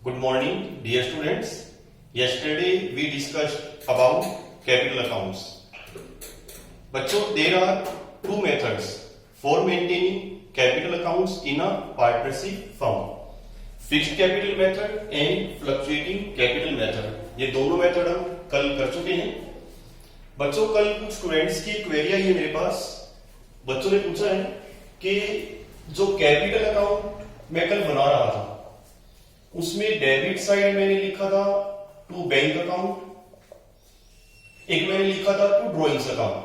Good morning, dear students. Yesterday we discussed about capital accounts. बच्चों, there are two methods for maintaining capital accounts in a partnership firm. Fixed capital method and fluctuating capital method. ये दोनों method हम कल कर चुके हैं. बच्चों, कल कुछ स्टूडेंट्स की क्वेरी आई है मेरे पास. बच्चों ने पूछा है कि जो कैपिटल अकाउंट मैं कल बना रहा था उसमें डेबिट साइड मैंने लिखा था टू बैंक अकाउंट, एक मैंने लिखा था टू ड्रॉइंग्स अकाउंट.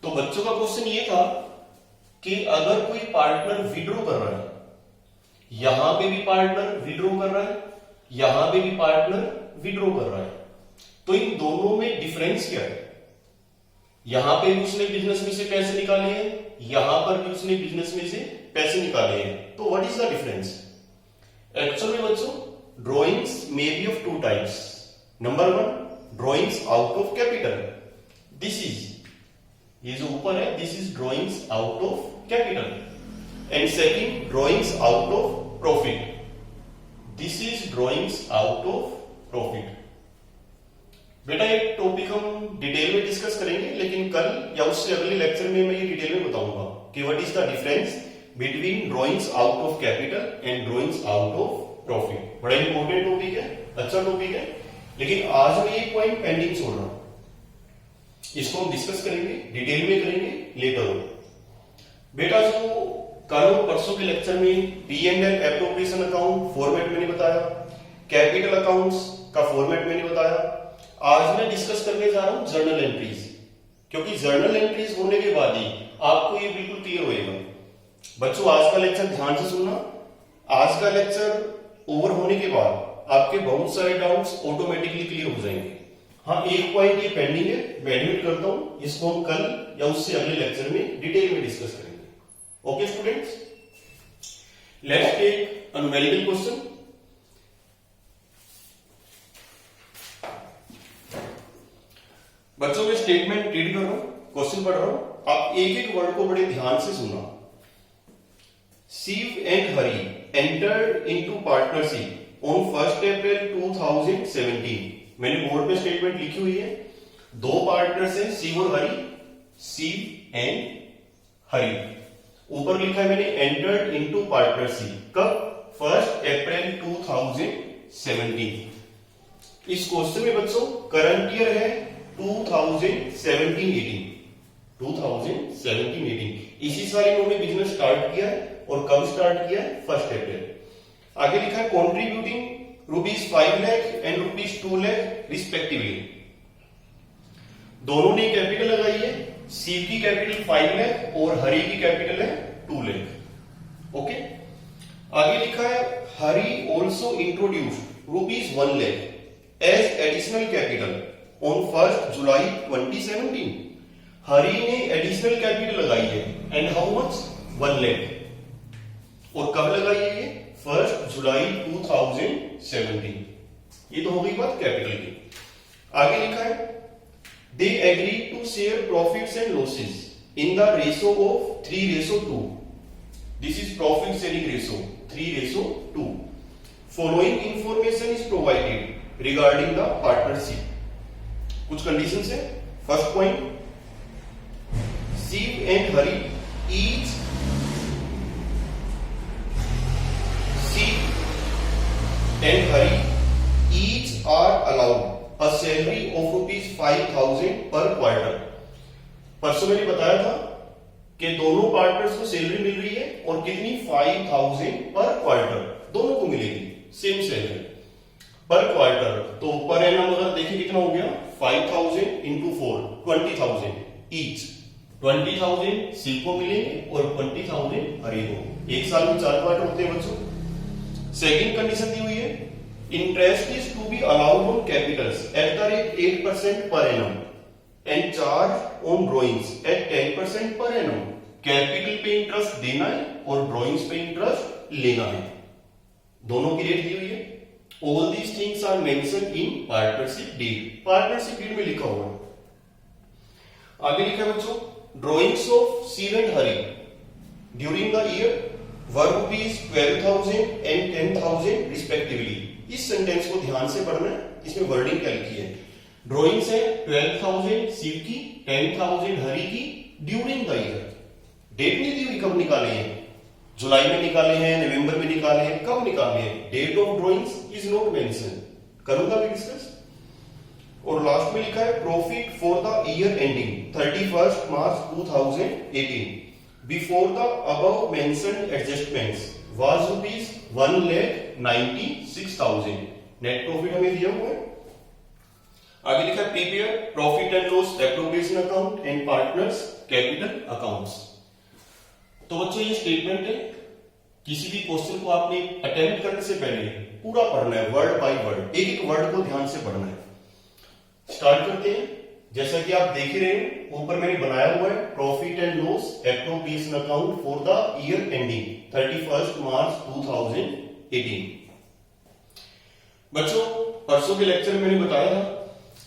तो बच्चों का क्वेश्चन ये था कि अगर कोई पार्टनर विड्रॉ कर रहा है, यहां पे भी पार्टनर विड्रॉ कर रहा है, यहां पे भी पार्टनर विड्रॉ कर रहा है, तो इन दोनों में डिफरेंस क्या है? यहां पे भी उसने बिजनेस में से पैसे निकाले हैं, यहां पर भी उसने बिजनेस में से पैसे निकाले हैं. तो what is the difference? Actual में बच्चों, drawings may be of two types. Number one, drawings out of capital. This is, ये जो ऊपर है, this is drawings out of capital. And second, drawings out of profit. This is drawings out of profit. बेटा, एक topic हम detail में discuss करेंगे, लेकिन कल या उससे अगले लेक्चर में मैं ये डिटेल में बताऊंगा कि what is the difference between drawings out of capital and drawings out of profit. बड़ा इंपॉर्टेंट टॉपिक है, अच्छा टॉपिक है, लेकिन आज मैं एक पॉइंट पेंडिंग छोड़ रहा हूं. इसको हम डिस्कस करेंगे, डिटेल में करेंगे लेटर ऑन. बेटा, जो कल और परसों के लेक्चर में P&L एप्रोप्रिएशन अकाउंट फॉर्मेट मैंने बताया, कैपिटल अकाउंट्स का फॉर्मेट मैंने बताया. आज मैं डिस्कस करने जा रहा हूं जर्नल एंट्रीज, क्योंकि जर्नल एंट्रीज होने के बाद ही आपको ये बिल्कुल क्लियर होएगा. बच्चों, आज का लेक्चर ध्यान से सुनना. आज का लेक्चर ओवर होने के बाद आपके बहुत सारे डाउट्स ऑटोमेटिकली क्लियर हो जाएंगे. हाँ, एक पॉइंट ये पेंडिंग है, मैं एडमिट करता हूं, इसको हम कल या उससे अगले लेक्चर में डिटेल में डिस्कस करेंगे. Okay students, let's take a numerical question. बच्चों, मैं स्टेटमेंट रीड कर रहा हूं, क्वेश्चन पढ़ रहा हूं, आप एक एक वर्ड को बड़े ध्यान से सुनना. Shiv and Hari entered into partnership on 1st April 2017. मैंने बोर्ड पे स्टेटमेंट लिखी हुई है. दो पार्टनर्स हैं, शिव और हरि. शिव एंड हरि. ऊपर लिखा है मैंने एंटर्ड इनटू पार्टनरशिप. कब? 1st अप्रैल 2017. इस क्वेश्चन में बच्चों करंट ईयर है 2017-18. 2017-18 इसी साल इन्होंने बिजनेस स्टार्ट किया है. और कब स्टार्ट किया है? 1st अप्रैल. आगे लिखा है contributing ₹5 lakh and ₹2 lakh respectively. दोनों ने कैपिटल लगाई है. शिव की कैपिटल 5 लाख और हरि की कैपिटल है 2 लाख. ओके. आगे लिखा है Hari also introduced ₹1 lakh as additional capital on 1st July 2017. Hari ने एडिशनल कैपिटल लगाई है एंड हाउ मच? 1 लाख. और कब लगाई है ये? 1st July 2017. ये तो हो गई बात कैपिटल की. आगे लिखा है they agree to share profits and losses in the ratio of 3:2. This is profit sharing ratio 3:2. Following information is provided regarding the partnership. कुछ कंडीशंस है. First point, Shiv and Hari each and Hari each are allowed a salary of ₹5,000 per quarter. परसों मैंने बताया था कि दोनों partners को salary मिल रही है और कितनी? 5,000 पर क्वार्टर. दोनों को मिलेगी सेम सैलरी पर क्वार्टर. तो पर एनम अगर देखिए कितना हो गया? 5,000 into 4 20,000 ईच. 20,000 शिव को मिलेंगे और 20,000 हरि को. एक साल में 4 क्वार्टर होते हैं बच्चों. सेकेंड कंडीशन दी हुई है interest is to be allowed on capitals at the rate 8% per annum and charge on drawings at 10% per annum. Capital पे इंटरेस्ट देना है और ड्रॉइंग्स पे इंटरेस्ट लेना है. दोनों की रेट दी हुई है. All these things are mentioned in partnership deed. Partnership deed में लिखा हुआ है. आगे लिखा है बच्चों drawings of Shiv and Hari during the year were rupees 12,000 and 10,000 respectively. इस सेंटेंस को ध्यान से पढ़ना है, इसमें वर्डिंग क्या लिखी है। ड्रॉइंग्स है 12,000 शिव की, 10,000 हरि की, ड्यूरिंग द ईयर। डेट नहीं दी हुई कब निकाले हैं, जुलाई में निकाले हैं, नवंबर में निकाले हैं, कब निकाले हैं, date of drawings is not mention. करूंगा भी डिस्कस। और लास्ट में लिखा है profit for the year ending 31 March 2018 before the above mentioned adjustments was rupees 1,96,000। Net profit हमें दिया हुआ है। आगे लिखा है prepare profit and loss appropriation account and partners capital accounts. तो बच्चों ये स्टेटमेंट है, किसी भी क्वेश्चन को आपने अटेम्प्ट करने से पहले पूरा पढ़ना है, वर्ड बाय वर्ड, एक एक वर्ड को ध्यान से पढ़ना है। स्टार्ट करते हैं। जैसा कि आप देख ही रहे हैं, ऊपर मैंने बनाया हुआ है profit and loss appropriation account for the year ending 31 March 2018। बच्चों परसों के लेक्चर में मैंने बताया था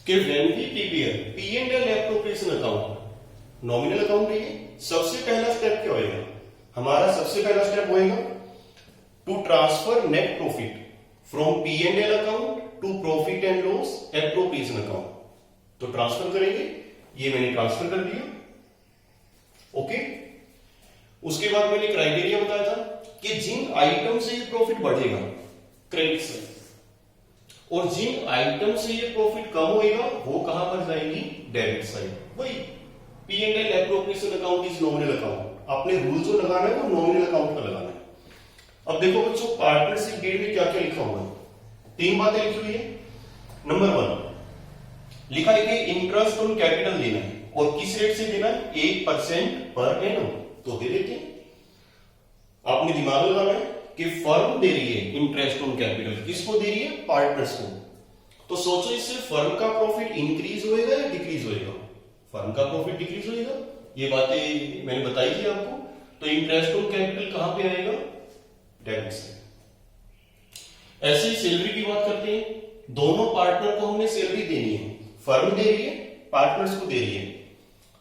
कि when we prepare P&L appropriation account, nominal account है ये, सबसे पहला स्टेप क्या होएगा हमारा, सबसे पहला स्टेप होएगा to transfer net profit from P&L account to profit and loss appropriation account. तो ट्रांसफर करेंगे, ये मैंने ट्रांसफर कर दिया। ओके, उसके बाद मैंने क्राइटेरिया बताया था कि जिन आइटम से ये प्रॉफिट बढ़ेगा क्रेडिट साइड, और जिन आइटम से ये प्रॉफिट कम होएगा वो कहां पर जाएंगी, डेबिट साइड। वही P&L appropriation account is nominal account. आपने रूल जो लगाना है वो नॉमिनल अकाउंट का लगाना है। अब देखो बच्चों पार्टनरशिप डीड में क्या क्या लिखा हुआ है, तीन बातें लिखी हुई है। नंबर 1 लिखा है कि इंटरेस्ट ऑन कैपिटल देना है, और किस रेट से देना है, 1% पर एनम। तो दे देते हैं। आपने दिमाग लगाना है कि फर्म दे रही है इंटरेस्ट ऑन कैपिटल, किसको दे रही है, पार्टनर्स को। तो सोचो इससे फर्म का प्रॉफिट इंक्रीज होएगा या डिक्रीज होएगा, फर्म का प्रॉफिट डिक्रीज होएगा। ये बातें मैंने बताई थी आपको। तो इंटरेस्ट ऑन कैपिटल कहां पे आएगा, डेबिट साइड। ऐसे ही सैलरी की बात करते हैं, दोनों पार्टनर को हमने सैलरी देनी है, फर्म दे रही है, पार्टनर्स को दे रही है।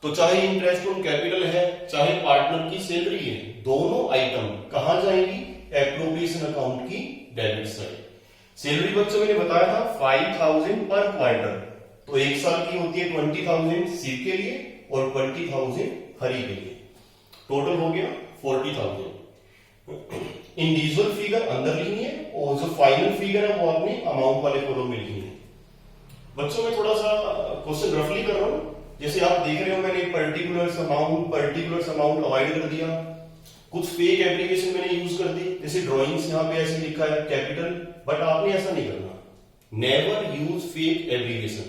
तो चाहे इंटरेस्ट ऑन कैपिटल है, चाहे पार्टनर की सैलरी है, दोनों आइटम कहां जाएंगी, एप्रोप्रिएशन अकाउंट की डेबिट साइड। सैलरी बच्चों मैंने बताया था 5,000 पर क्वार्टर, तो एक साल की होती है 20,000 शिव के लिए और 20,000 हरि के लिए। टोटल हो गया 40,000। इंडिविजुअल फिगर अंदर लिखनी है, और जो फाइनल फिगर है वो आपने अमाउंट वाले कॉलम में लिखनी है। बच्चों मैं थोड़ा सा क्वेश्चन रफली कर रहा हूं। जैसे आप देख रहे हो मैंने पर्टिकुलर अमाउंट अवॉइड कर दिया, कुछ फेक एप्लीकेशन मैंने यूज कर दी, जैसे ड्राइंग्स यहां पे ऐसे लिखा है कैपिटल, बट आपने ऐसा नहीं करना। Never use fake application.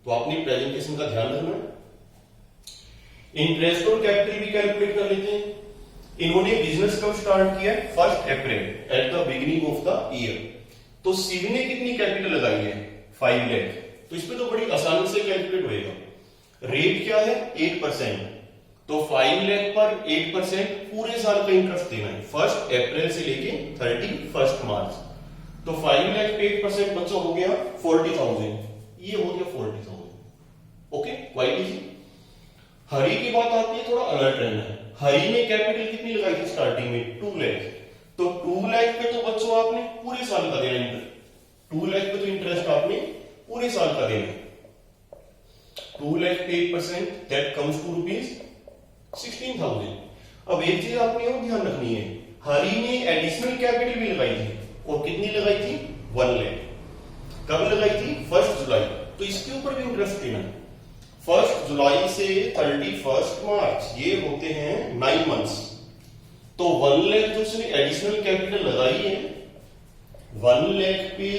तो आपने प्रेजेंटेशन का ध्यान रखना है। इंटरेस्ट ऑन कैपिटल भी कैलकुलेट कर लेते हैं। इन्होंने बिजनेस कब स्टार्ट किया, 1 April, at the beginning of the year. तो शिव ने कितनी कैपिटल लगाई है, 5 लाख। तो इसमें तो बड़ी आसानी से कैलकुलेट होएगा। रेट क्या है, 8%। तो 5 लाख पर 8% पूरे साल का इंटरेस्ट देना है, 1 अप्रैल से लेके 31 मार्च। तो 5 लाख पे 8% बच्चों हो गया 40,000। ये हो गया 40,000। Okay, quite easy. हरि की बात आती है, थोड़ा अलर्ट रहना है। हरि ने कैपिटल कितनी लगाई थी स्टार्टिंग में, 2 लाख। तो 2 लाख पे तो बच्चों आपने पूरे साल का देना इंटरेस्ट। 2 लाख पे तो इंटरेस्ट आपने पूरे साल का देना है। 2 लाख पे 8%, दैट कम्स टू रुपीज 16,000। अब एक चीज आपने और ध्यान रखनी है, हरि ने एडिशनल कैपिटल भी लगाई थी, और कितनी लगाई थी, 1 लाख। कब लगाई थी, 1 जुलाई। तो इसके ऊपर भी इंटरेस्ट देना है। 1 जुलाई से 31 मार्च, ये होते हैं 9 मंथ्स। तो 1 लाख जो उसने एडिशनल कैपिटल लगाई है, 1 लाख पे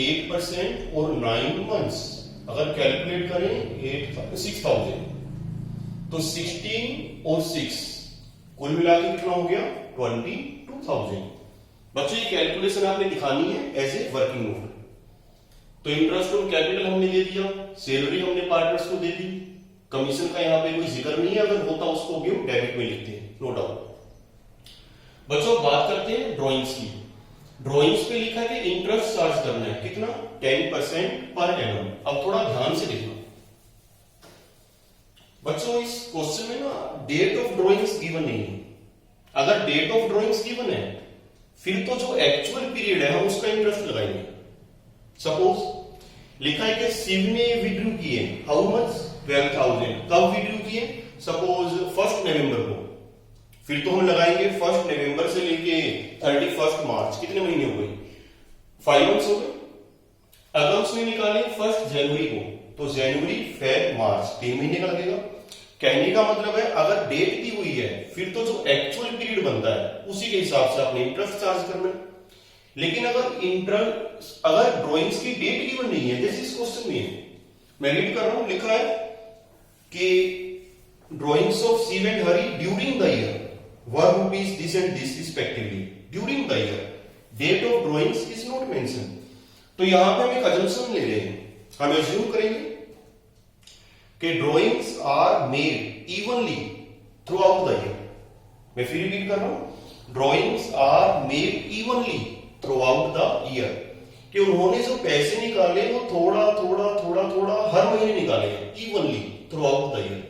8% और 9 मंथ्स अगर कैलकुलेट करें 6,000, तो 16 और 6 कुल मिला के कितना हो गया, 22,000। बच्चों ये कैलकुलेशन आपने दिखानी है एज ए वर्किंग नोट। तो इंटरेस्ट ऑन कैपिटल हमने दे दिया, सैलरी हमने पार्टनर्स को दे दी, कमीशन का यहां पे कोई जिक्र नहीं है, अगर होता उसको भी हम डेबिट में लिखते हैं, नो डाउट। बच्चों बात करते हैं ड्राइंग्स की। ड्राइंग्स पे लिखा है कि इंटरेस्ट चार्ज करना है, कितना, 10% पर एनम। अब थोड़ा ध्यान से देखना बच्चों, इस क्वेश्चन में ना डेट ऑफ ड्राइंग्स गिवन नहीं है। अगर डेट ऑफ ड्रॉइंग्स गिवन है फिर तो जो एक्चुअल पीरियड है हम उसका इंटरेस्ट लगाएंगे। सपोज लिखा है कि शिव ने विड्रू किए हाउ मच 12,000। कब विड्रू किए? सपोज 1 नवंबर को, फिर तो हम लगाएंगे 1 नवंबर से लेके 31 मार्च। कितने महीने हो गए? 5 मंथ्स हो गए। अगर उसने निकाले 1 जनवरी को तो जनवरी फेब मार्च 3 महीने का लगेगा। कहने का मतलब है अगर डेट दी हुई है फिर तो जो एक्चुअल पीरियड बनता है उसी के हिसाब से आपने इंटरेस्ट चार्ज करना है। लेकिन अगर ड्राइंग्स की डेट गिवन नहीं है, जैसे इस क्वेश्चन में है, मैं रीड कर रहा हूं, लिखा है कि drawings of Shiv and Hari during the year were rupees this and this respectively. During the year, date of drawings is not mention. तो यहां पे हम एक अजम्पशन ले रहे हैं, हम एज्यूम करेंगे कि drawings are made evenly throughout the year. मैं फिर रिपीट कर रहा हूं, drawings are made evenly throughout the year, कि उन्होंने जो पैसे निकाले वो थोड़ा थोड़ा थोड़ा थोड़ा हर महीने निकाले evenly throughout the year.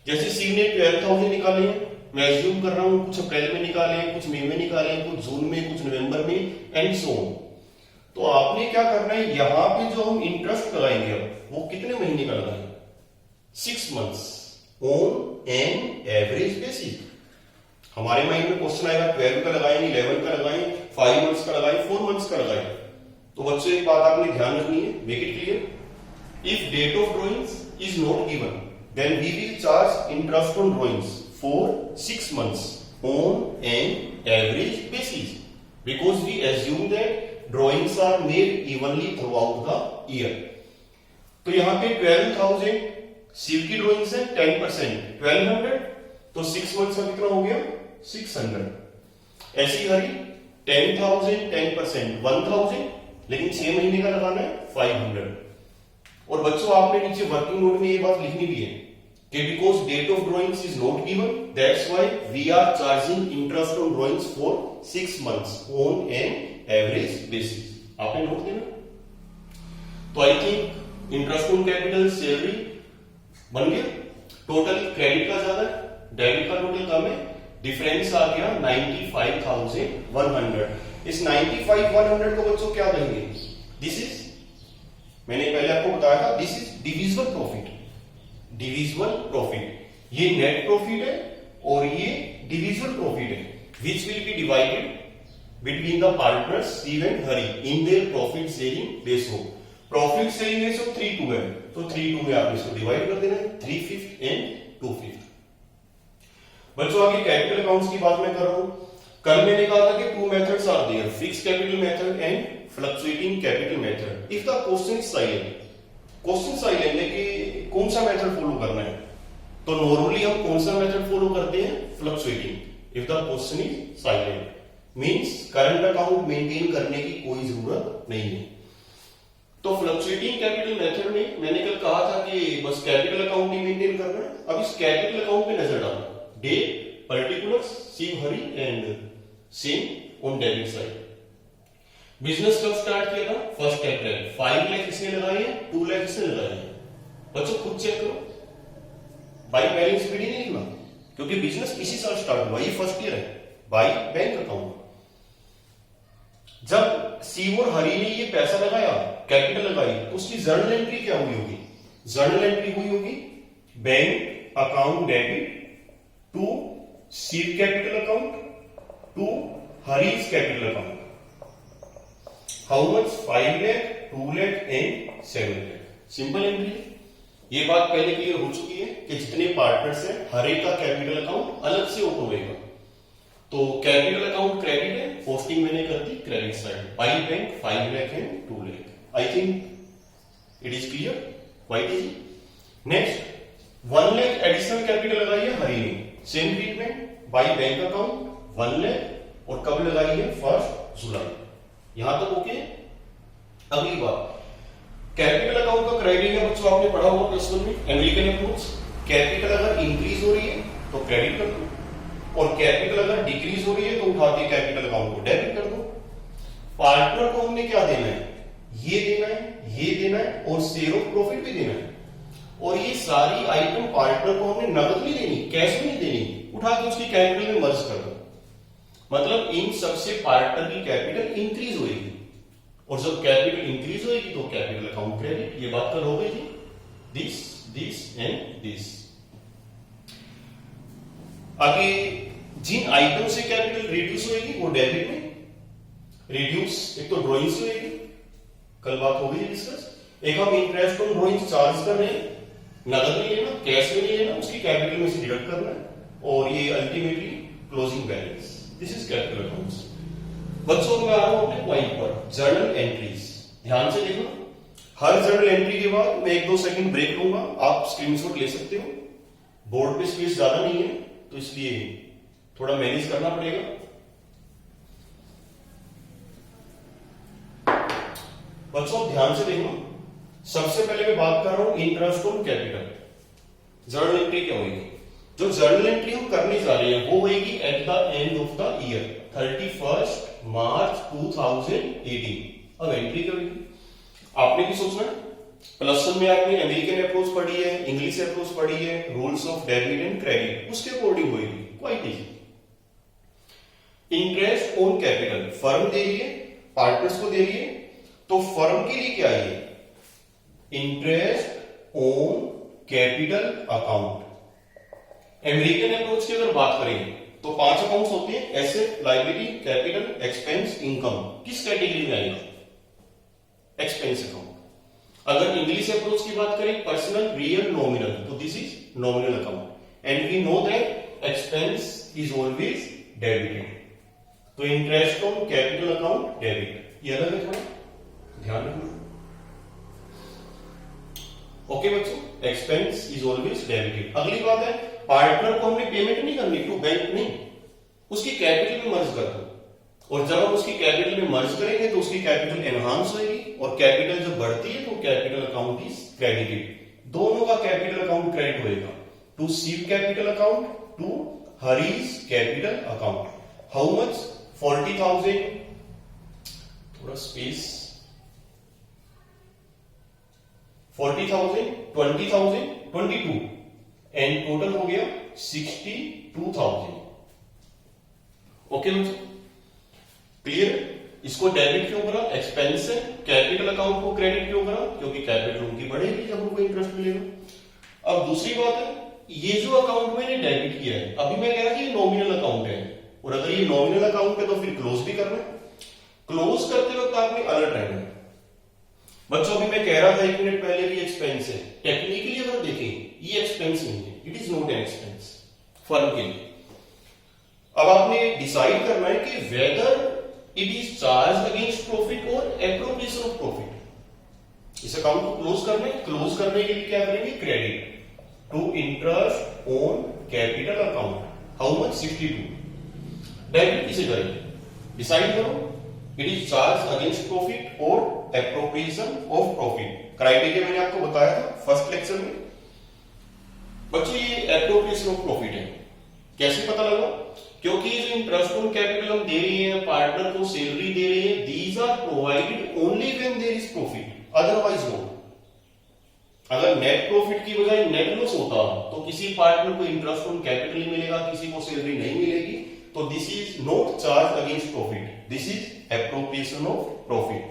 जैसे शिव ने 12,000 निकाले हैं, मैं एज्यूम कर रहा हूं कुछ अप्रैल में निकाले, कुछ मई में निकाले, कुछ जून में, कुछ नवंबर में एंड सो ऑन। तो आपने क्या करना है, यहां पे जो हम इंटरेस्ट लगाएंगे अब वो कितने महीने का लगाएंगे? 6 months on an average basis. हमारे माइंड में क्वेश्चन आएगा 12 का लगाएं, 11 का लगाएं, 5 मंथ्स का लगाएं, 4 मंथ्स का लगाएं। तो बच्चों एक बात आपने ध्यान रखनी है, make it clear. If date of drawings is not given then we will charge interest on drawings for 6 months on an average basis because we assume that drawings are made evenly throughout the year. तो यहां पे 12,000 शिव की drawings है 10%, 1200, तो 6 months का कितना हो गया? 600। ऐसी हरी 10,000 10% 1,000, लेकिन 6 महीने का लगाना है 500। और बच्चों आपने नीचे वर्किंग नोट में ये बात लिखनी भी है कि because date of drawings is not given that's why we are charging interest on drawings for 6 months on an average basis. आपने नोट देना। तो I think interest on capital salary बन गया। टोटल क्रेडिट का ज्यादा है, डेबिट का total कम है, डिफरेंस आ गया 95,100। इस 95,100 को बच्चों क्या कहेंगे? दिस इज, मैंने पहले आपको बताया था, this is divisible profit. Divisible profit, ये नेट प्रॉफिट है और ये डिविजिबल प्रॉफिट है, which will be divided between the partners Shiv and Hari in their profit sharing ratio. Profit sharing ratio 3:2 है, तो 3:2 में आप इसको डिवाइड कर देना है, 3/5 एंड 2/5। बच्चों आगे कैपिटल अकाउंट्स की बात मैं कर रहा हूं। कल मैंने कहा था कि 2 methods are there, fixed capital method and fluctuating capital method. If the question is silent, question silent है कि कौन सा मेथड फॉलो करना है, तो नॉर्मली हम कौन सा मेथड फॉलो करते हैं? Fluctuating. If the question is silent means current account maintain करने की कोई जरूरत नहीं है। तो फ्लक्चुएटिंग कैपिटल मेथड में मैंने कल कहा था कि बस कैपिटल अकाउंट ही मेंटेन करना है। अब इस कैपिटल अकाउंट पे नजर डालना, date, particulars, Shiv Hari and same on debit side. Business कब स्टार्ट किया था? 1 अप्रैल। 5 लाख इसने लगाए हैं, 2 लाख इसने लगाए हैं। बच्चों खुद चेक करो, बाई बैलेंस शीट नहीं लिखना क्योंकि बिजनेस इसी साल स्टार्ट हुआ, ये फर्स्ट ईयर है, बाई बैंक अकाउंट। जब शिव और हरि ने ये पैसा लगाया, कैपिटल लगाई, तो उसकी जर्नल एंट्री क्या हुई होगी? जर्नल एंट्री हुई होगी bank account debit to Shiv capital account to Hari's capital account. How much? 5 lakh, 2 lakh and 7 lakh. Simple entry. ये बात पहले क्लियर हो चुकी है कि जितने पार्टनर्स हैं हर एक का कैपिटल अकाउंट अलग से ओपन होगा। तो कैपिटल अकाउंट क्रेडिट है, पोस्टिंग मैंने कर दी credit side, by bank 5 lakh and 2 lakh. I think it is clear, quite easy. Next 1 lakh additional capital लगाई है हरी ने, same treatment, by bank account 1 lakh, और कब लगाई है? 1 जुलाई। यहां तक ओके। अगली बात, कैपिटल अकाउंट का क्राइटेरिया बच्चों आपने पढ़ा होगा +1 में, अमेरिकन अप्रोच। कैपिटल अगर इंक्रीज हो रही है तो क्रेडिट कर दो, और कैपिटल अगर डिक्रीज हो रही है तो उठा के कैपिटल अकाउंट को डेबिट कर दो। पार्टनर को हमने क्या देना है? ये देना है, ये देना है, और शेयर ऑफ प्रॉफिट भी देना है। और ये सारी आइटम पार्टनर को हमने नकद नहीं देनी, कैश में नहीं देनी, उठा के उसकी कैपिटल में मर्ज कर दो। मतलब इन सबसे पार्टनर की कैपिटल इंक्रीज होगी, और जब कैपिटल इंक्रीज होगी तो कैपिटल अकाउंट क्रेडिट। ये बात कल हो गई थी, दिस एंड दिस। आगे जिन आइटम से कैपिटल रिड्यूस होगी वो डेबिट में रिड्यूस, एक तो ड्रॉइंग से होगी, कल बात हो गई डिस्कस। एक हम इंटरेस्ट ऑन ड्रॉइंग चार्ज कर रहे हैं, नगद में लेना, कैश में नहीं लेना, उसकी कैपिटल में से डिडक्ट करना है, और ये ultimately closing balance, this is capital accounts. बच्चों में आ रहा हूं अपने पॉइंट पर, जर्नल एंट्रीज। ध्यान से देखना, हर जर्नल एंट्री के बाद मैं 1-2 सेकंड ब्रेक लूंगा, आप स्क्रीनशॉट ले सकते हो। बोर्ड पे स्पेस ज्यादा नहीं है तो इसलिए थोड़ा मैनेज करना पड़ेगा। बच्चों ध्यान से देखना, सबसे पहले मैं बात कर रहा हूं interest on capital. Journal entry क्या होगी? जो जर्नल एंट्री हम करने जा रहे हैं वो होगी at the end of the year 31 March 2018। अब एंट्री क्या होगी? आपने भी सोचना है, प्लस वन में आपने अमेरिकन अप्रोच पढ़ी है, इंग्लिश अप्रोच पढ़ी है, rules of debit and credit, उसके अकॉर्डिंग होगी, quite easy. Interest on capital firm दे रही है, पार्टनर्स को दे रही है, तो फर्म के लिए क्या है? Interest on capital account. American approach की अगर बात करें तो 5 अकाउंट्स होते हैं, asset, liability, capital, expense, income. किस कैटेगरी में आएगा? Expense account. अगर इंग्लिश अप्रोच की बात करें, पर्सनल, रियल, नॉमिनल, तो this is nominal account, and we know that expense is always debited. तो interest on capital account debit, ये अलग है, थोड़ा ध्यान रखना। ओके बच्चों, एक्सपेंस इज ऑलवेज डेबिटेड। अगली बात है, पार्टनर को हमने पेमेंट नहीं करनी टू बैंक, नहीं, उसकी कैपिटल में मर्ज कर दो, और जब हम उसकी कैपिटल में मर्ज करेंगे तो उसकी कैपिटल एनहांस होगी, और कैपिटल जब बढ़ती है तो कैपिटल अकाउंट इज क्रेडिटेड। दोनों का कैपिटल अकाउंट क्रेडिट होगा, to Shiv capital account, to Hari's capital account. How much? 40,000, थोड़ा स्पेस, 40,000, 20,000, 22, एंड टोटल हो गया 62,000। ओके बच्चों, क्लियर? इसको डेबिट क्यों करा? एक्सपेंस से। कैपिटल अकाउंट को क्रेडिट क्यों करा? क्योंकि कैपिटल उनकी बढ़ेगी जब उनको इंटरेस्ट मिलेगा। अब दूसरी बात है, ये जो अकाउंट मैंने डेबिट किया है, अभी मैं कह रहा था ये नॉमिनल अकाउंट है, और अगर ये नॉमिनल अकाउंट है तो फिर क्लोज भी करना है। क्लोज करते वक्त आपने अलर्ट रहना है। बच्चों अभी मैं कह रहा था 1 मिनट पहले भी एक्सपेंस है, टेक्निकली अगर देखें ये एक्सपेंस नहीं है, it is not an expense firm के लिए। अब आपने डिसाइड करना है कि whether it is charge against profit और एप्रोप्रिएशन ऑफ प्रॉफिट। इस अकाउंट को क्लोज करने के लिए क्या करेंगे? Credit to interest on capital account. How much? 62। Debit किसे करेंगे? डिसाइड करो, it is charge against profit और एप्रोप्रिएशन ऑफ प्रॉफिट। क्राइटेरिया मैंने आपको बताया था फर्स्ट लेक्चर में। बच्चों ये एप्रोप्रिएशन ऑफ प्रॉफिट है, कैसे पता लगा? क्योंकि जो इंटरेस्ट ऑन कैपिटल हम दे रहे हैं, पार्टनर को सैलरी दे रहे हैं, these are provided only when there is profit, otherwise not. अगर नेट प्रॉफिट की बजाय नेट लॉस होता तो किसी पार्टनर को इंटरेस्ट ऑन कैपिटल ही मिलेगा, किसी को सैलरी नहीं मिलेगी, तो this is not charge against profit, this is appropriation of profit.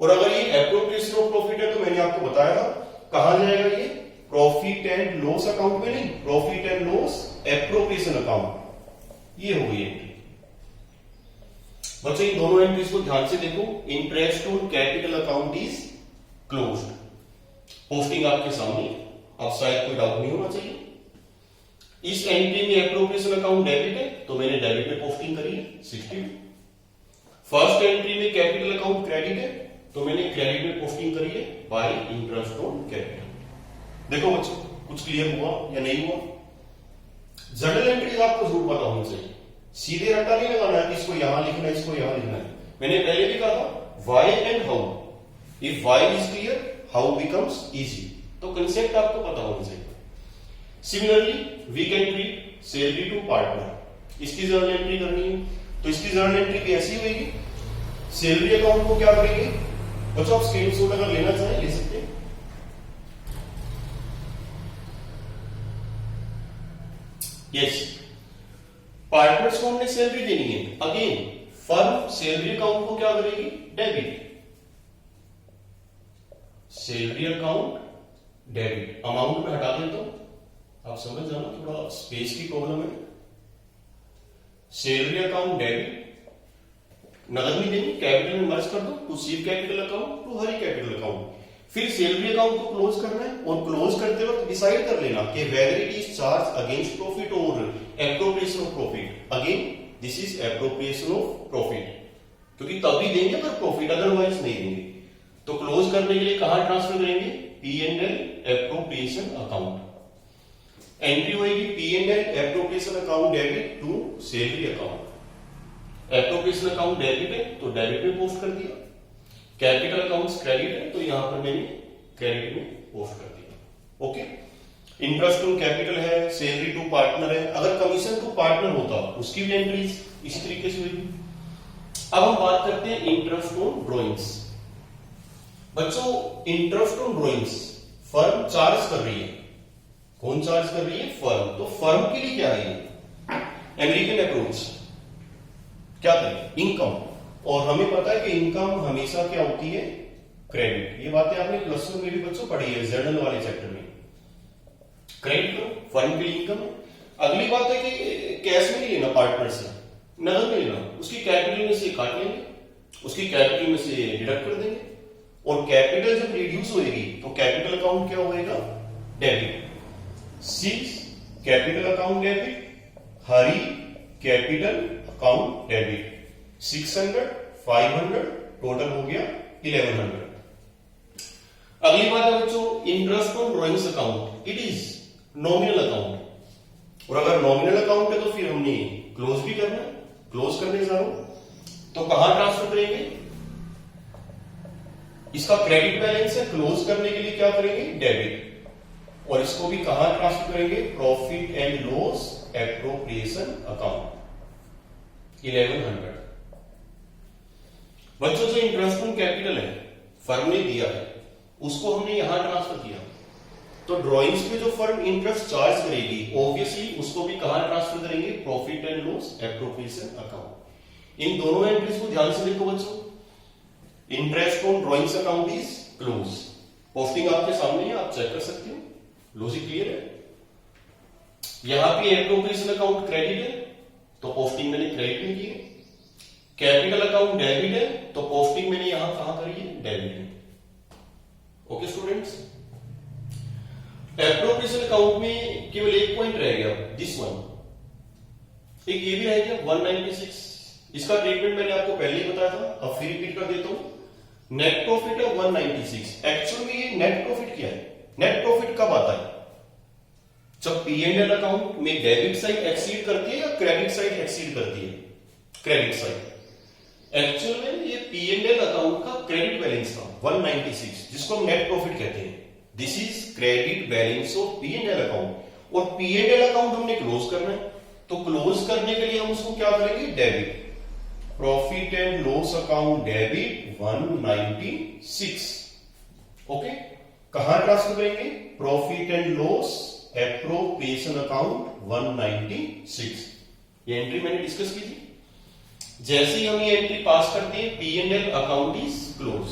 और अगर ये एप्रोप्रिएशन ऑफ प्रॉफिट है तो मैंने आपको बताया था कहां जाएगा ये? प्रॉफिट एंड लॉस अकाउंट में नहीं, profit and loss appropriation account. ये हो गई एंट्री। बच्चों इन दोनों एंट्रीज को ध्यान से देखो। Interest on capital account is closed, posting आपके सामने, अब शायद कोई डाउट नहीं होना चाहिए। इस एंट्री में एप्रोप्रिएशन अकाउंट डेबिट है तो मैंने डेबिट में पोस्टिंग करी है 60। फर्स्ट एंट्री में कैपिटल अकाउंट क्रेडिट है तो मैंने क्रेडिट में पोस्टिंग करी है बाय इंटरेस्ट ऑन कैपिटल। देखो बच्चों कुछ क्लियर हुआ या नहीं हुआ? जर्नल एंट्रीज आपको जरूर पता होनी चाहिए, सीधे रट्टा नहीं लगाना है कि इसको यहां लिखना है, इसको यहां लिखना है। मैंने पहले भी कहा था why and how, if why is clear how becomes easy, तो कंसेप्ट आपको पता होना चाहिए। Similarly we can treat salary to partner, इसकी जर्नल एंट्री करनी है तो इसकी जर्नल एंट्री भी ऐसी होगी। सैलरी अकाउंट को क्या करेंगे बच्चों, आप स्क्रीनशॉट अगर लेना चाहें ले सकते हैं। यस, पार्टनर्स को हमने सैलरी देनी है। अगेन फर्म सैलरी अकाउंट को क्या करेगी, debit, salary account debit. Amount में हटा देता हूं, आप समझ जाना, थोड़ा स्पेस की प्रॉब्लम है। सैलरी अकाउंट डेबिट, नगद नहीं देंगे, कैपिटल में मर्ज कर दो, to Shiv capital account to Hari capital account. फिर सैलरी अकाउंट को क्लोज करना है और क्लोज करते वक्त डिसाइड कर लेना कि whether it is charge against profit और appropriation of profit. Again this is appropriation of profit, क्योंकि तभी देंगे अगर प्रॉफिट, अदरवाइज नहीं देंगे। तो क्लोज करने के लिए कहां ट्रांसफर करेंगे, P&L एप्रोप्रिएशन अकाउंट। एंट्री होगी P&L appropriation account debit to salary account. Appropriation account debit है तो डेबिट में पोस्ट कर दिया, कैपिटल अकाउंट्स क्रेडिट है तो यहां पर मैंने क्रेडिट में पोस्ट कर दिया। ओके, इंटरेस्ट ऑन कैपिटल है, सैलरी टू पार्टनर है, अगर कमीशन टू पार्टनर होता उसकी भी एंट्रीज इसी तरीके से होगी। अब हम बात करते हैं इंटरेस्ट ऑन ड्रॉइंग्स। बच्चों interest on drawings firm charge कर रही है, कौन चार्ज कर रही है, फर्म। तो फर्म के लिए क्या है, अमेरिकन अप्रोच क्या करें, इनकम। और हमें पता है कि इनकम हमेशा क्या होती है, क्रेडिट। ये बातें आपने प्लस वन में भी बच्चों पढ़ी है, जर्नल वाले चैप्टर में। क्रेडिट करो, फर्म के लिए इनकम है। अगली बात है कि कैश में नहीं लेना, पार्टनर से नगद में लेना, उसकी कैपिटल में से काट लेंगे, उसकी कैपिटल में से डिडक्ट कर देंगे। और कैपिटल जब रिड्यूस होगी तो कैपिटल अकाउंट क्या होएगा, डेबिट। 6 कैपिटल अकाउंट डेबिट, हरी कैपिटल अकाउंट डेबिट। 600 500 टोटल हो गया 1100। अगली बात है बच्चों interest on drawings account, it is nominal account. और अगर नॉमिनल अकाउंट है तो फिर हमने क्लोज भी करना है, क्लोज करने जा रहा हूं तो कहां ट्रांसफर करेंगे, इसका क्रेडिट बैलेंस है, क्लोज करने के लिए क्या करेंगे, डेबिट। और इसको भी कहां ट्रांसफर करेंगे, profit and loss appropriation account 1100। बच्चों जो इंटरेस्ट ऑन कैपिटल है फर्म ने दिया है उसको हमने यहां ट्रांसफर किया, तो ड्रॉइंग्स पे जो फर्म इंटरेस्ट चार्ज करेगी ऑब्वियसली उसको भी कहां ट्रांसफर करेंगे, profit and loss appropriation account. इन दोनों एंट्रीज को ध्यान से देखो बच्चों। Interest on drawings account is close, posting आपके सामने है, आप चेक कर सकते हो, लॉजिक क्लियर है। यहां पे एप्रोप्रिएशन अकाउंट क्रेडिट है तो पोस्टिंग मैंने क्रेडिट में की है, कैपिटल अकाउंट डेबिट है तो पोस्टिंग मैंने यहां कहां करी है, डेबिट में। ओके स्टूडेंट्स, एप्रोप्रिएशन अकाउंट में केवल एक पॉइंट रह गया, दिस वन, एक ये भी रह गया 196। इसका ट्रीटमेंट मैंने आपको पहले ही बताया था, अब फिर रिपीट कर देता हूं। नेट प्रॉफिट है 196, एक्चुअल में ये नेट प्रॉफिट क्या है, नेट प्रॉफिट कब आता है, जब P&L अकाउंट में डेबिट साइड एक्सीड करती है या क्रेडिट साइड एक्सीड करती है, क्रेडिट साइड। एक्चुअल में ये P&L अकाउंट का क्रेडिट बैलेंस था 196, जिसको हम नेट प्रॉफिट कहते हैं। This is credit balance of P&L account. और P&L अकाउंट हमने क्लोज करना है, तो क्लोज करने के लिए हम उसको क्या करेंगे, debit, profit and loss account debit 196। Okay, कहां ट्रांसफर करेंगे, profit and loss appropriation account 196। ये एंट्री मैंने डिस्कस की थी। जैसे ही हम ये एंट्री पास करते हैं P&L अकाउंट इज क्लोज।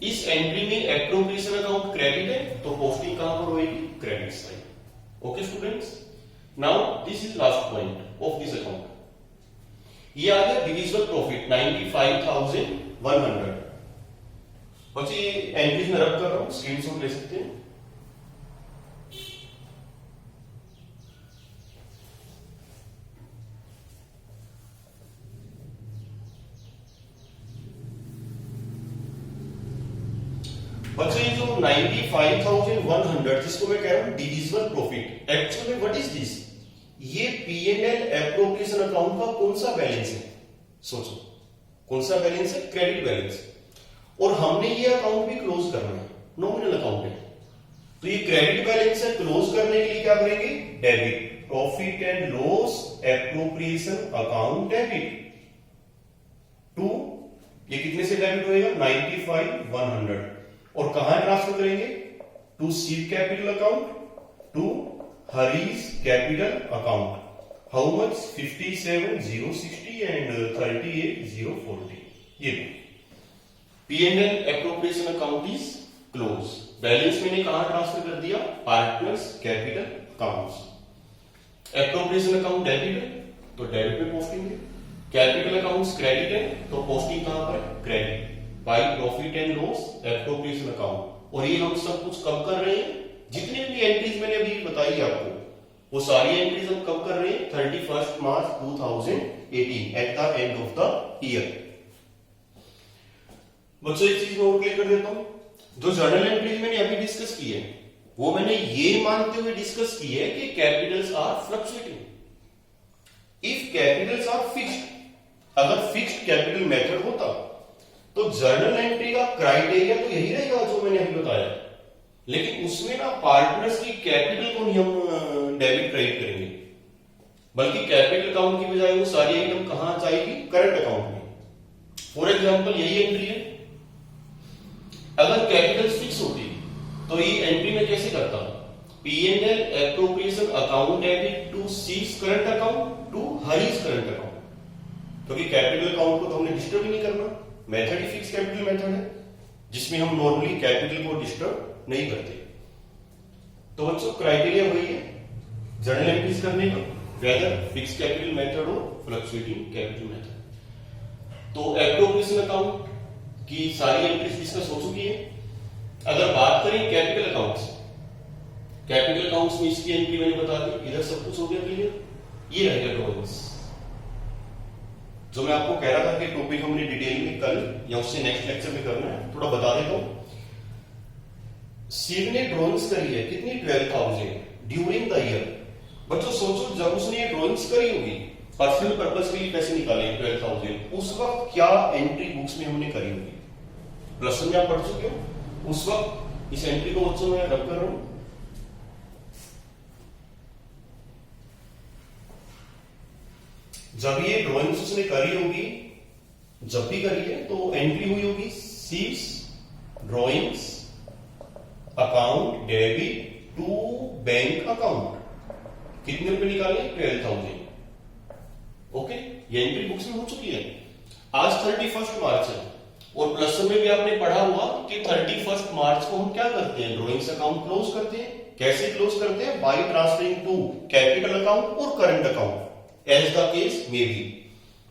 इस एंट्री में एप्रोप्रिएशन अकाउंट क्रेडिट है तो पोस्टिंग कहां पर होगी, credit side. Okay students, now this is last point of this account. ये आ गया डिविजिबल प्रॉफिट 95,100। बच्चे ये एंट्रीज में रब कर रहा हूं, स्क्रीनशॉट ले सकते हैं। बच्चे ये जो 95,100 जिसको मैं कह रहा हूं divisible profit, actually what is this, ये P&L एप्रोप्रिएशन अकाउंट का कौन सा बैलेंस है, सोचो कौन सा बैलेंस है, क्रेडिट बैलेंस। और हमने ये अकाउंट भी क्लोज करना है, नॉमिनल अकाउंट है, तो ये क्रेडिट बैलेंस है, क्लोज करने के लिए क्या करेंगे, debit, profit and loss appropriation account debit to, ये कितने से डेबिट होएगा, 95,100। और कहां ट्रांसफर करेंगे, to Shiv's capital account to Hari's capital account. How much 57,060 and 38,040। ये P&L appropriation account is close. Balance मैंने कहां ट्रांसफर कर दिया? Partners capital accounts. Appropriation account debit है तो डेबिट में पोस्टिंग है, कैपिटल अकाउंट्स क्रेडिट है तो पोस्टिंग कहां पर? Credit. By profit and loss appropriation account. और ये हम सब कुछ कब कर रहे हैं? जितने भी एंट्रीज मैंने अभी बताई आपको वो सारी एंट्रीज हम कब कर रहे हैं? 31 March 2018 at the end of the year. बच्चों एक चीज और क्लियर कर देता हूं, जो जर्नल एंट्रीज मैंने अभी डिस्कस की है वो मैंने ये मानते हुए डिस्कस की है कि capitals are fluctuating. If capitals are fixed, अगर फिक्स्ड कैपिटल मेथड होता तो जर्नल एंट्री का क्राइटेरिया तो यही रहेगा जो मैंने अभी बताया, लेकिन उसमें ना पार्टनर्स की कैपिटल को नहीं हम डेबिट क्रेडिट करेंगे, बल्कि कैपिटल अकाउंट की बजाय वो सारी आइटम कहां जाएगी? करंट अकाउंट में। फॉर एग्जांपल यही एंट्री है, अगर कैपिटल फिक्स होती तो ये एंट्री में कैसे करता? P&L appropriation account debit to Shiv's current account to Hari's current account, क्योंकि कैपिटल अकाउंट को तो हमने डिस्टर्ब ही नहीं करना, मेथड ही फिक्स कैपिटल मेथड है जिसमें हम नॉर्मली कैपिटल को डिस्टर्ब नहीं करते। तो बच्चों क्राइटेरिया वही है जर्नल एंट्रीज करने का, वेदर फिक्स कैपिटल मेथड और फ्लक्चुएटिंग कैपिटल मेथड। तो एप्रोप्रिएशन अकाउंट की सारी एंट्रीज डिस्कस हो चुकी है। अगर बात करें कैपिटल अकाउंट्स, कैपिटल अकाउंट्स में इसकी एंट्री मैंने बता दी, इधर सब कुछ हो गया क्लियर। ये रहेगा ड्रॉइंग्स, जो मैं आपको कह रहा था कि टॉपिक हमने डिटेल में कल या उससे नेक्स्ट लेक्चर में करना है, थोड़ा बता देता हूं। शिव ने ड्रॉइंग्स करी है कितनी? 12,000 ड्यूरिंग द ईयर। बच्चों सोचो जब उसने ये ड्रॉइंग्स करी होगी, पर्सनल पर्पस के लिए पैसे निकाले 12,000, उस वक्त क्या एंट्री बुक्स में हमने करी होगी? प्लस में आप पढ़ चुके हो उस वक्त। इस एंट्री को बच्चों मैं रब कर रहा हूं। जब ये ड्राइंग्स उसने करी होगी, जब भी करी है तो एंट्री हुई होगी Shiv's drawings account debit to bank account. कितने रुपए निकाले? 12,000। ओके, ये एंट्री बुक्स में हो चुकी है। आज 31 मार्च है और प्लस में भी आपने पढ़ा हुआ कि 31 मार्च को हम क्या करते हैं? ड्राइंग्स अकाउंट क्लोज करते हैं। कैसे क्लोज करते हैं? By transferring to capital account और current account as the case may be.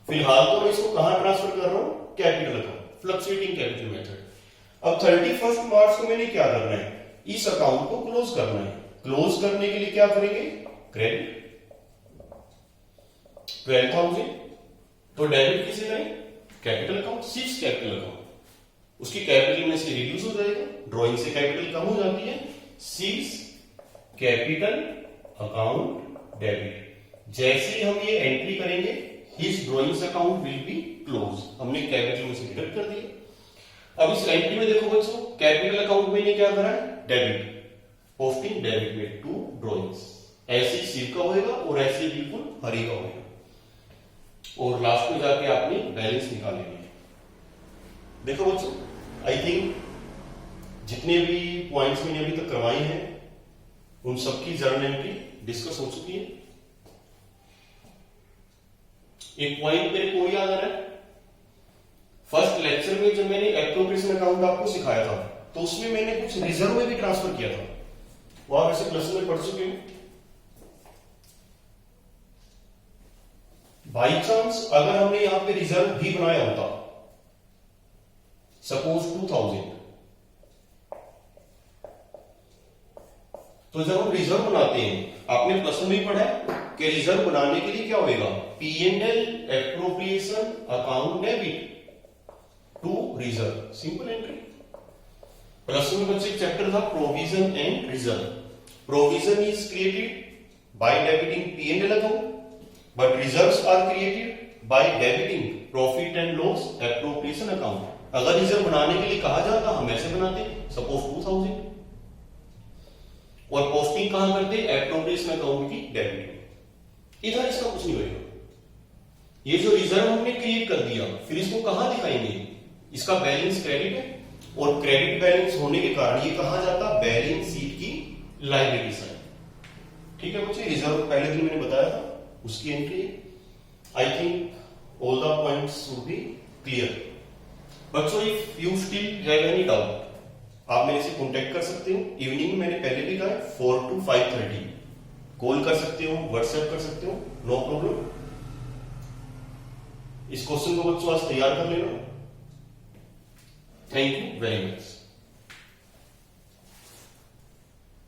फिलहाल तो मैं इसको कहां ट्रांसफर कर रहा हूं? Capital account, fluctuating capital method. अब 31 मार्च को मैंने क्या करना है? इस अकाउंट को क्लोज करना है। क्लोज करने के लिए क्या करेंगे? क्रेडिट 12,000, तो डेबिट किसे करें? Capital account, seize capital account. उसकी कैपिटल में से रिड्यूस हो जाएगा, ड्राइंग से कैपिटल कम हो जाती है, सीज कैपिटल अकाउंट डेबिट। जैसे ही हम ये एंट्री करेंगे his drawings account will be close, हमने कैपिटल में से डिडक्ट कर दिया। अब इस एंट्री में देखो बच्चों, कैपिटल अकाउंट में क्या करा है? डेबिट, पोस्टिंग डेबिट में टू ड्राइंग्स। ऐसे शिव का होएगा और ऐसे बिल्कुल हरि का होएगा, और लास्ट में जाके आपने बैलेंस निकालेंगे। देखो बच्चों, आई थिंक जितने भी पॉइंट्स मैंने अभी तक करवाए हैं उन सबकी जर्नल एंट्री डिस्कस हो चुकी है। एक पॉइंट मेरे को याद आ रहा है, फर्स्ट लेक्चर में जब मैंने एप्रोप्रिएशन अकाउंट आपको सिखाया था तो उसमें मैंने कुछ रिजर्व में भी ट्रांसफर किया था, वो आप ऐसे प्लस में पढ़ चुके हैं। बाई चांस अगर हमने यहां पे रिजर्व भी बनाया होता, सपोज 2,000, तो जब हम रिजर्व बनाते हैं, आपने प्लस में पढ़ा है कि रिजर्व बनाने के लिए क्या होगा? P&L appropriation account debit to reserve, simple entry. Plus में बच्चे चैप्टर था provision and reserve. Provision is created by debiting P&L account, but reserves are created by debiting profit and loss appropriation account. अगर reserve बनाने के लिए कहा जाता हम ऐसे बनाते, सपोज 2,000, और पोस्टिंग कहां करते? एप्रोप्रिएशन अकाउंट की डेबिट। इधर इसका कुछ नहीं होगा। ये जो रिजर्व हमने क्रिएट कर दिया, फिर इसको कहां दिखाएंगे? इसका बैलेंस क्रेडिट है, और क्रेडिट बैलेंस होने के कारण ये कहां जाता? बैलेंस शीट की लायबिलिटी साइड। ठीक है बच्चे, रिजर्व पहले दिन मैंने बताया था, उसकी entry. I think all the points would be clear. बच्चों if you still have any doubt आप मेरे से कांटेक्ट कर सकते हो। इवनिंग में मैंने पहले भी कहा 4 to 5:30 कॉल कर सकते हो, व्हाट्सएप कर सकते हो, नो प्रॉब्लम। इस क्वेश्चन को बच्चों आज तैयार कर लेना। Thank you very much.